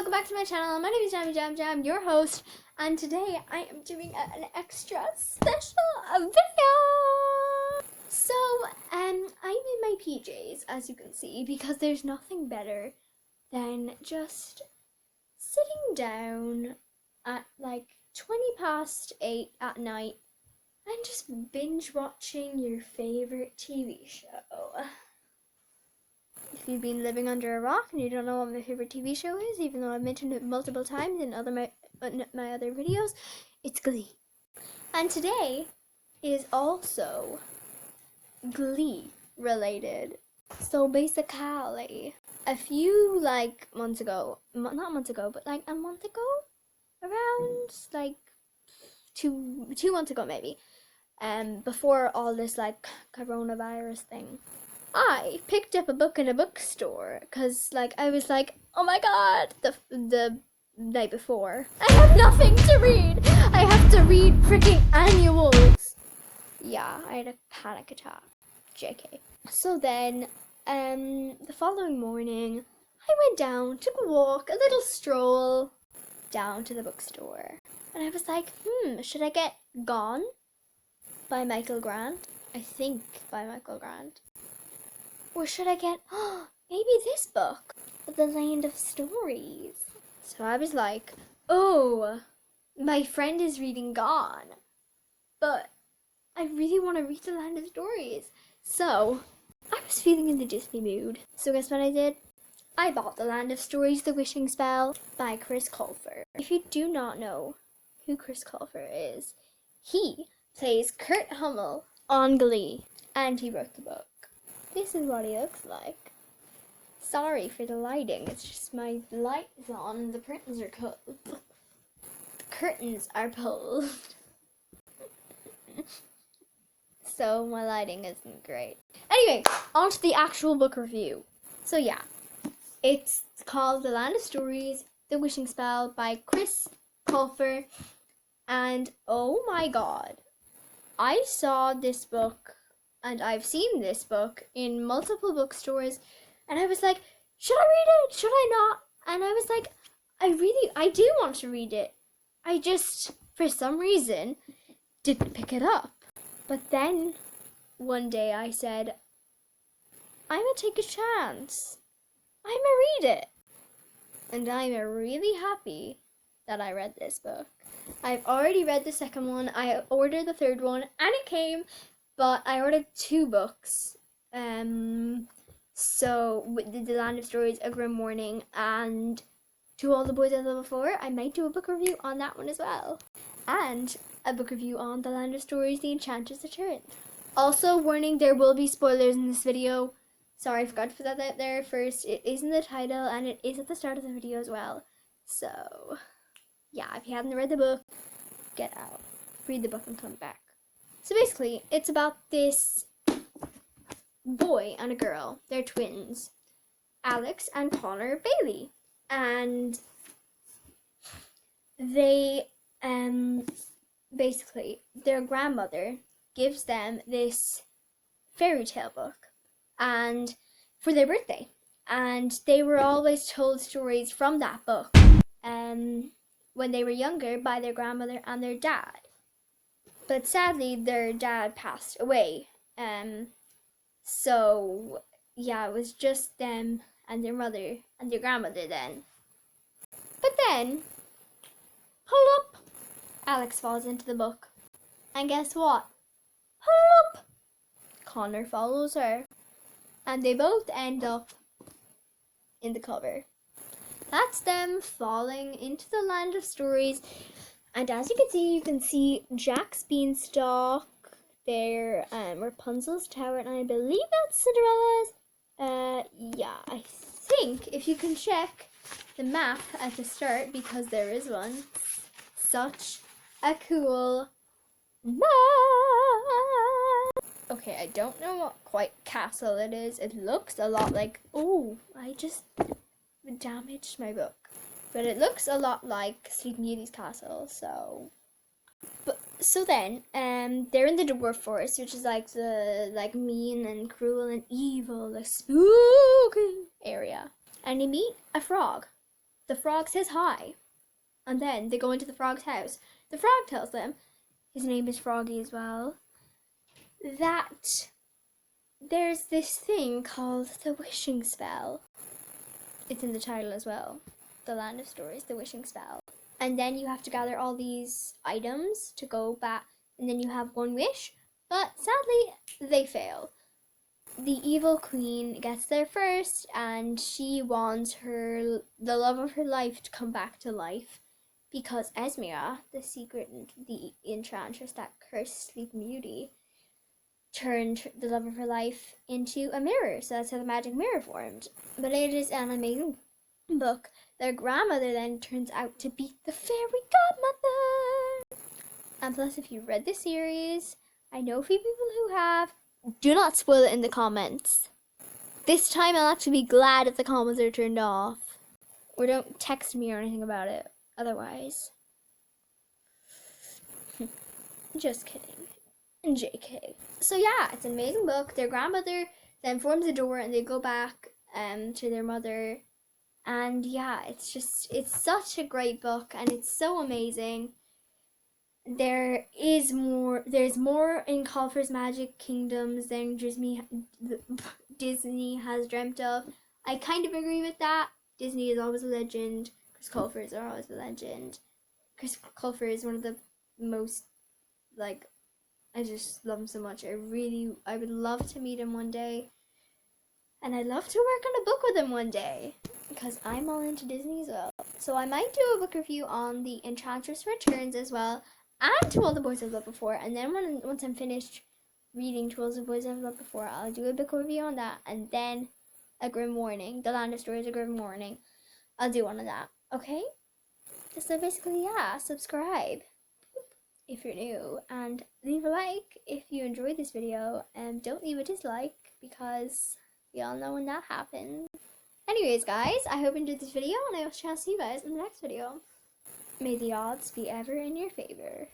welcome back to my channel. My name is Jammy Jam Jam, your host, and today I am doing an extra special video. So, I'm in my PJs, as you can see, because there's nothing better than just sitting down at like 8:20 at night and just binge watching your favorite TV show. If you've been living under a rock and you don't know what my favorite TV show is, even though I've mentioned it multiple times in my other videos, it's Glee. And today is also Glee related. So basically, a few months ago, not months ago, but like a month ago, around like two months ago maybe, before all this like coronavirus thing, I picked up a book in a bookstore because I was like, oh my god, the night before, I have nothing to read. I have to read freaking annuals. Yeah, I had a panic attack. JK. So then, the following morning, I went down, took a walk, a little stroll down to the bookstore. And I was like, should I get Gone by Michael Grant? I think by Michael Grant. Or should I get, maybe this book, The Land of Stories? So I was like, oh, my friend is reading Gone, but I really want to read The Land of Stories. So I was feeling in the Disney mood. So guess what I did? I bought The Land of Stories, The Wishing Spell by Chris Colfer. If you do not know who Chris Colfer is, he plays Kurt Hummel on Glee, and he wrote the book. This is what he looks like. Sorry for the lighting, it's just my light is on and the curtains are cold. The curtains are pulled. So my lighting isn't great. Anyway, on to the actual book review. So yeah, it's called The Land of Stories, The Wishing Spell by Chris Colfer. And oh my god, I saw this book and I've seen this book in multiple bookstores, and I was like, should I read it? Should I not? And I was like, I do want to read it. I just, for some reason, didn't pick it up. But then, one day I said, I'm gonna take a chance. I'm gonna read it. And I'm really happy that I read this book. I've already read the second one. I ordered the third one, and it came. But I ordered 2 books, so with The Land of Stories, A Grim Morning, and To All the Boys I Loved Before. I might do a book review on that one as well, and a book review on The Land of Stories, The Enchantress Return. Also, warning, there will be spoilers in this video. Sorry, I forgot to put that out there first. It is in the title, and it is at the start of the video as well. So, yeah, if you haven't read the book, get out. Read the book and come back. So basically, it's about this boy and a girl. They're twins, Alex and Connor Bailey. And they, basically, their grandmother gives them this fairy tale book and for their birthday. And they were always told stories from that book when they were younger by their grandmother and their dad. But sadly, their dad passed away. So, yeah, it was just them and their mother and their grandmother then. But then, hold up, Alex falls into the book. And guess what? Hold up, Connor follows her. And they both end up in the cover. That's them falling into the Land of Stories. And as you can see Jack's Beanstalk, there, Rapunzel's Tower, and I believe that's Cinderella's. Yeah, I think if you can check the map at the start, because there is one. Such a cool map. Okay, I don't know what quite castle it is. It looks a lot like, oh, I just damaged my book. But it looks a lot like Sleeping Beauty's castle, so. So then, they're in the dwarf forest, which is like the mean and cruel and evil, spooky area. And they meet a frog. the frog says hi. And then they go into the frog's house. The frog tells them, his name is Froggy as well, that there's this thing called the wishing spell. It's in the title as well. The Land of Stories, the wishing spell. And then you have to gather all these items to go back, and then you have one wish, but sadly they fail. The evil queen gets there first, and she wants the love of her life to come back to life, because Esmera, the enchantress that cursed Sleeping Beauty, turned the love of her life into a mirror, so that's how the magic mirror formed. But it is an amazing book. Their grandmother then turns out to be the fairy godmother. And plus, if you've read the series, I know a few people who have, do not spoil it in the comments. This time I'll actually be glad if the comments are turned off. Or don't text me or anything about it. Otherwise. Just kidding. JK. So yeah, it's an amazing book. Their grandmother then forms a door and they go back to their mother. And yeah, it's such a great book and it's so amazing. There's more in Colfer's Magic Kingdoms than Disney has dreamt of. I kind of agree with that. Disney is always a legend. Chris Colfer is always a legend. Chris Colfer is one of the most, like, I just love him so much. I would love to meet him one day. And I'd love to work on a book with him one day. Because I'm all into Disney as well. So I might do a book review on The Enchantress Returns as well. And To All the Boys I've Loved Before. And then once I'm finished reading To All the Boys I've Loved Before, I'll do a book review on that. And then A Grim Warning. The Land of Stories, A Grim Warning. I'll do one of that. Okay? So basically, yeah. Subscribe if you're new, and leave a like if you enjoyed this video, and don't leave a dislike because we all know when that happens. Anyways guys, I hope you enjoyed this video, and I shall see you guys in the next video. May the odds be ever in your favor.